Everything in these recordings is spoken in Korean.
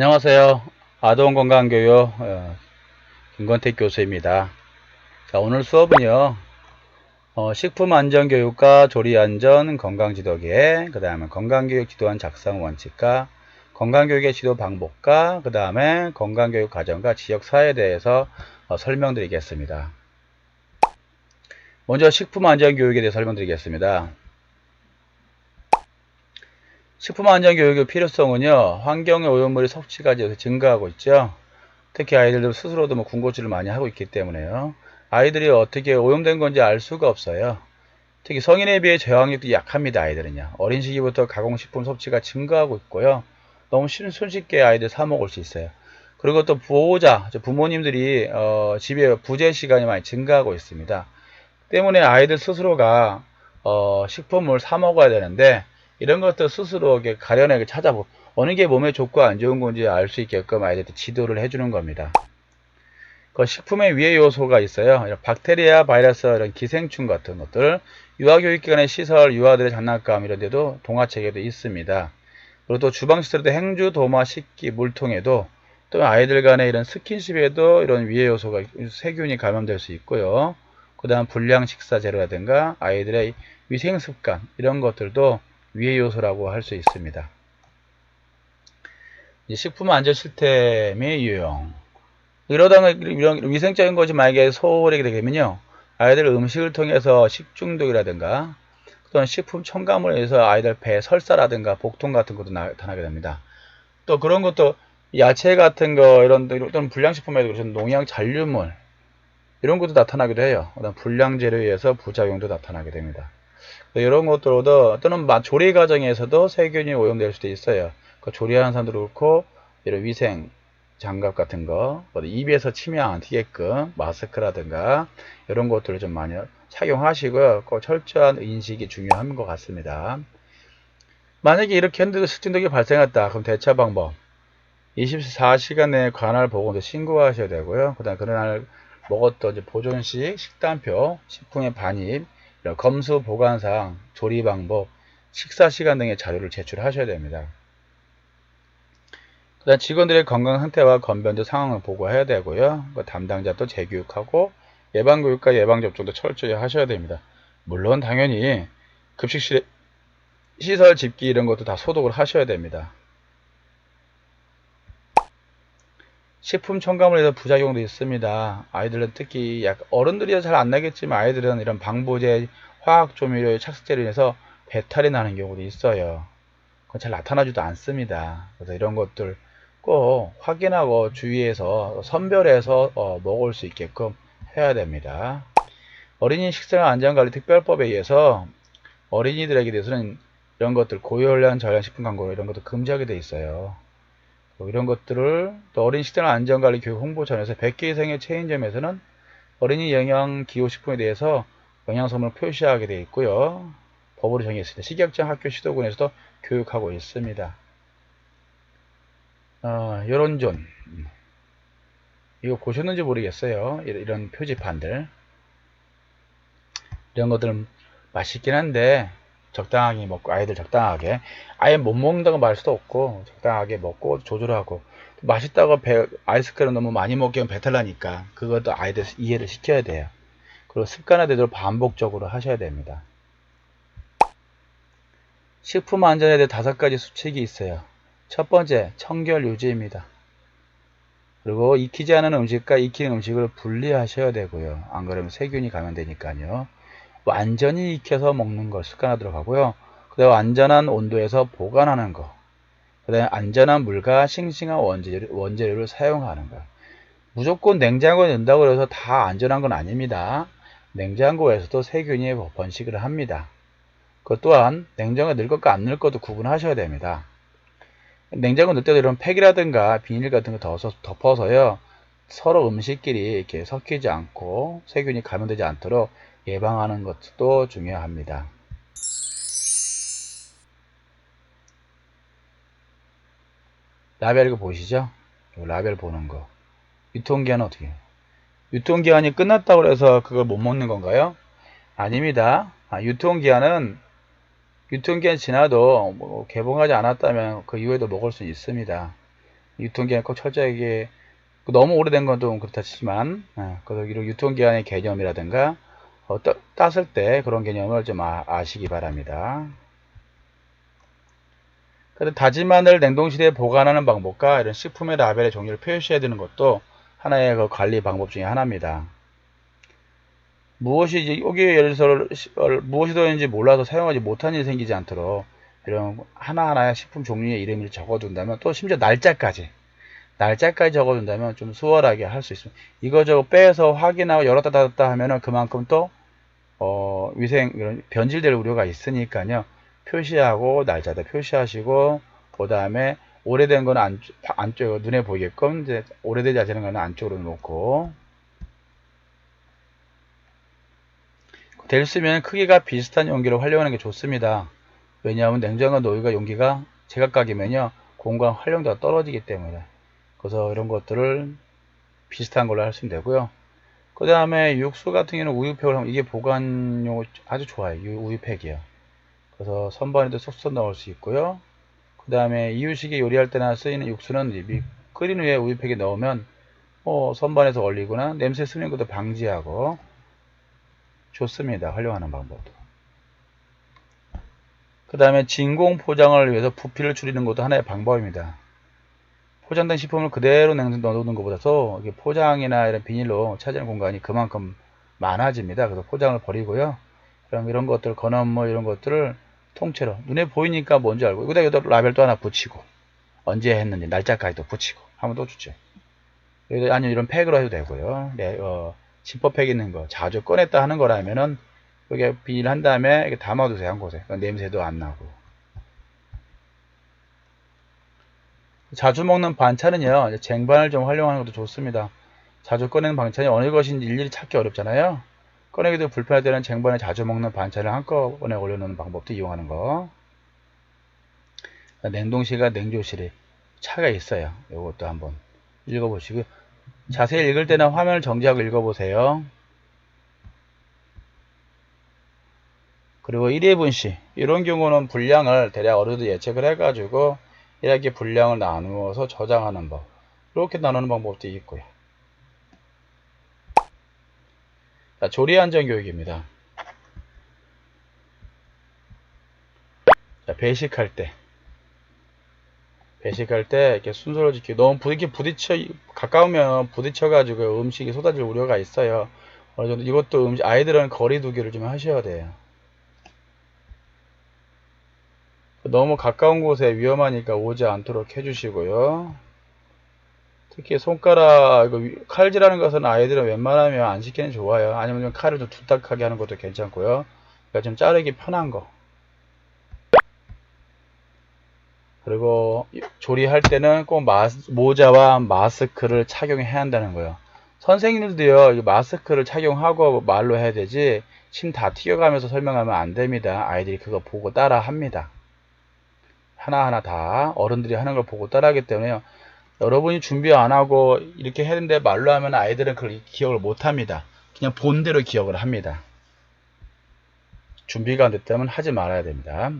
안녕하세요. 아동건강교육 김건택 교수입니다. 자, 오늘 수업은요. 식품안전교육과 조리안전 건강지도계, 그 다음에 건강교육 지도안 작성 원칙과 건강교육의 지도 방법과 그 다음에 건강교육 과정과 지역사회에 대해서 설명드리겠습니다. 먼저 식품안전교육에 대해 설명드리겠습니다. 식품안전교육의 필요성은요, 환경의 오염물의 섭취가 증가하고 있죠. 특히 아이들도 스스로도 군것질을 많이 하고 있기 때문에요. 아이들이 어떻게 오염된 건지 알 수가 없어요. 특히 성인에 비해 저항력도 약합니다. 아이들은요. 어린 시기부터 가공식품 섭취가 증가하고 있고요. 너무 손쉽게 아이들 사 먹을 수 있어요. 그리고 또 보호자, 부모님들이 집에 부재 시간이 많이 증가하고 있습니다. 때문에 아이들 스스로가 식품을 사 먹어야 되는데 이런 것들 스스로 가려내게 찾아보고 어느 게 몸에 좋고 안 좋은 건지 알 수 있게끔 아이들한테 지도를 해주는 겁니다. 그 식품에 위해 요소가 있어요. 이런 박테리아, 바이러스, 이런 기생충 같은 것들, 유아교육기관의 시설, 유아들의 장난감 이런 데도 동화책에도 있습니다. 그리고 또 주방시설에도 행주, 도마, 식기, 물통에도 또 아이들 간의 이런 스킨십에도 이런 위해 요소가 세균이 감염될 수 있고요. 그 다음 불량 식사 재료라든가 아이들의 위생 습관 이런 것들도 위해 요소라고 할 수 있습니다. 식품 안전 시스템의 유형. 이러다가 이런 위생적인 것이 만약에 소홀하게 되면요. 아이들 음식을 통해서 식중독이라든가 또는 식품 첨가물에 의해서 아이들 배 설사라든가 복통 같은 것도 나타나게 됩니다. 또 그런 것도 야채 같은 거 이런 또는 불량식품에도 그렇죠. 농약 잔류물 이런 것도 나타나기도 해요. 그다음 불량 재료에 의해서 부작용도 나타나게 됩니다. 이런 것들도 또는 조리 과정에서도 세균이 오염될 수도 있어요. 그 조리하는 사람들도 그렇고 이런 위생 장갑 같은 거 입에서 침이 안 튀게끔 마스크라든가 이런 것들을 좀 많이 착용하시고요. 꼭 철저한 인식이 중요한 것 같습니다. 만약에 이렇게 했는데도 식중독이 발생했다. 그럼 대처 방법 24시간 내에 관할 보건소 신고하셔야 되고요. 그 다음 그날 먹었던 보존식, 식단표, 식품의 반입, 검수 보관사항, 조리 방법, 식사 시간 등의 자료를 제출하셔야 됩니다. 그 다음 직원들의 건강 상태와 건변도 상황을 보고해야 되고요. 그 담당자 또 재교육하고 예방교육과 예방접종도 철저히 하셔야 됩니다. 물론 당연히 급식실 시설 집기 이런 것도 다 소독을 하셔야 됩니다. 식품 첨가물에서 부작용도 있습니다. 아이들은 특히 어른들이야 잘 안 나겠지만 아이들은 이런 방부제, 화학조미료의 착색제로 인해서 배탈이 나는 경우도 있어요. 그건 잘 나타나지도 않습니다. 그래서 이런 것들 꼭 확인하고 주의해서 선별해서 먹을 수 있게끔 해야 됩니다. 어린이 식생안전관리 특별법에 의해서 어린이들에게 대해서는 이런 것들 고열량 저염 식품 광고 이런 것도 금지하게 돼 있어요. 이런 것들을 또 어린 식단 안전관리 교육 홍보전에서 100개 이상의 체인점에서는 어린이 영양 기호식품에 대해서 영양성분을 표시하게 되어 있고요. 법으로 정했습니다. 식약청 학교 시도군에서도 교육하고 있습니다. 여론존 이거 보셨는지 모르겠어요. 이런 표지판들 이런 것들은 맛있긴 한데 적당하게 먹고 아이들 적당하게 아예 못 먹는다고 말할 수도 없고 적당하게 먹고 조절하고 맛있다고 아이스크림 너무 많이 먹으면 배탈 나니까 그것도 아이들 이해를 시켜야 돼요. 그리고 습관화되도록 반복적으로 하셔야 됩니다. 식품 안전에 대해 5가지 수칙이 있어요. 첫 번째, 청결 유지입니다. 그리고 익히지 않은 음식과 익히는 음식을 분리하셔야 되고요. 안 그러면 세균이 감염되니까요. 완전히 익혀서 먹는 걸 습관하도록 하고요. 그 다음에 안전한 온도에서 보관하는 거. 그 다음에 안전한 물과 싱싱한 원재료를 사용하는 거. 무조건 냉장고에 넣는다고 해서 다 안전한 건 아닙니다. 냉장고에서도 세균이 번식을 합니다. 그것 또한 냉장고에 넣을 것과 안 넣을 것도 구분하셔야 됩니다. 냉장고 넣을 때도 이런 팩이라든가 비닐 같은 거 덮어서요. 서로 음식끼리 이렇게 섞이지 않고 세균이 감염되지 않도록 예방하는 것도 중요합니다. 라벨 이거 보시죠? 라벨 보는 거. 유통기한은 어떻게 해요? 유통기한이 끝났다고 해서 그걸 못 먹는 건가요? 아닙니다. 유통기한은 유통기한 지나도 개봉하지 않았다면 그 이후에도 먹을 수 있습니다. 유통기한 꼭 철저하게 너무 오래된 건 좀 그렇다 치지만 그래서 이런 유통기한의 개념이라든가 땄을 때 그런 개념을 좀 아시기 바랍니다. 그래서 다진 마늘을 냉동실에 보관하는 방법과 이런 식품의 라벨의 종류를 표시해야 되는 것도 하나의 그 관리 방법 중에 하나입니다. 무엇이 여기 예를 들어서 무엇이 들어있는지 몰라서 사용하지 못한 일이 생기지 않도록 이런 하나하나의 식품 종류의 이름을 적어둔다면, 또 심지어 날짜까지 적어둔다면 좀 수월하게 할 수 있습니다. 이거저거 빼서 확인하고 열었다 닫았다 하면은 그만큼 또 위생 이런 변질될 우려가 있으니까요. 표시하고 날짜도 표시하시고, 그 다음에 오래된 거는 안쪽 눈에 보이게끔, 이제 오래되지 않은 거는 안쪽으로 놓고, 될 수 있으면 크기가 비슷한 용기를 활용하는 게 좋습니다. 왜냐하면 냉장고 노유가 용기가 제각각이면요 공간 활용도가 떨어지기 때문에. 그래서 이런 것들을 비슷한 걸로 하시면 되고요. 그 다음에 육수 같은 경우는 우유팩을 하면 이게 보관용 아주 좋아요. 우유팩이요. 그래서 선반에도 쏙쏙 넣을 수 있고요. 그 다음에 이유식에 요리할 때나 쓰이는 육수는 끓인 후에 우유팩에 넣으면 선반에서 얼리거나 냄새 스는 것도 방지하고 좋습니다. 활용하는 방법도. 그 다음에 진공 포장을 위해서 부피를 줄이는 것도 하나의 방법입니다. 포장된 식품을 그대로 냉장고에 넣어두는 것보다도 포장이나 이런 비닐로 차지하는 공간이 그만큼 많아집니다. 그래서 포장을 버리고요. 이런 것들, 건어물 이런 것들을 통째로 눈에 보이니까 뭔지 알고, 여기다 라벨도 하나 붙이고, 언제 했는지 날짜까지도 붙이고 하면 또 좋죠. 아니면 이런 팩으로 해도 되고요. 네, 지퍼팩 있는 거 자주 꺼냈다 하는 거라면은 여기 비닐 한 다음에 이렇게 담아두세요. 한 곳에. 냄새도 안 나고. 자주 먹는 반찬은요, 쟁반을 좀 활용하는 것도 좋습니다. 자주 꺼내는 반찬이 어느 것인지 일일이 찾기 어렵잖아요. 꺼내기도 불편할 때는 쟁반에 자주 먹는 반찬을 한꺼번에 올려놓는 방법도 이용하는 거. 냉동실과 냉조실에 차가 있어요. 이것도 한번 읽어보시고, 자세히 읽을 때는 화면을 정지하고 읽어보세요. 그리고 1회분씩 이런 경우는 분량을 대략 어느 정도 예측을 해가지고 이렇게 분량을 나누어서 저장하는 법, 이렇게 나누는 방법도 있고요. 자, 조리 안전 교육입니다. 자, 배식할 때 이렇게 순서를 지키고, 너무 가까우면 부딪혀가지고 음식이 쏟아질 우려가 있어요. 어느 정도 이것도 아이들은 거리 두기를 좀 하셔야 돼요. 너무 가까운 곳에 위험하니까 오지 않도록 해주시고요. 특히 손가락, 칼질하는 것은 아이들은 웬만하면 안 시키는 게 좋아요. 아니면 칼을 좀 두딱하게 하는 것도 괜찮고요. 그러니까 좀 자르기 편한 거. 그리고 조리할 때는 꼭 모자와 마스크를 착용해야 한다는 거예요. 선생님들도요, 마스크를 착용하고 말로 해야 되지, 침 다 튀겨가면서 설명하면 안 됩니다. 아이들이 그거 보고 따라 합니다. 하나하나 다 어른들이 하는 걸 보고 따라 하기 때문에요. 여러분이 준비 안 하고 이렇게 했는데 말로 하면 아이들은 그걸 기억을 못 합니다. 그냥 본대로 기억을 합니다. 준비가 안 됐다면 하지 말아야 됩니다.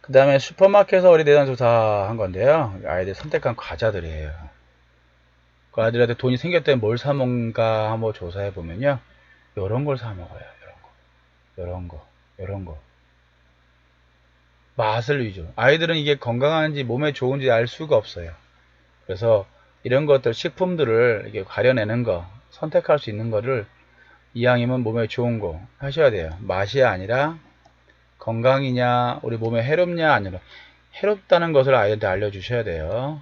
그 다음에 슈퍼마켓에서 어린이 대상 조사한 건데요. 아이들 선택한 과자들이에요. 그 아이들한테 돈이 생겼을 때 뭘 사 먹는가 한번 조사해 보면요. 이런 걸 사 먹어요. 이런 거, 이런 거. 맛을 위주. 아이들은 이게 건강한지 몸에 좋은지 알 수가 없어요. 그래서 이런 것들, 식품들을 이렇게 가려내는 거, 선택할 수 있는 거를 이왕이면 몸에 좋은 거 하셔야 돼요. 맛이 아니라 건강이냐, 우리 몸에 해롭냐, 아니라 해롭다는 것을 아이한테 알려주셔야 돼요.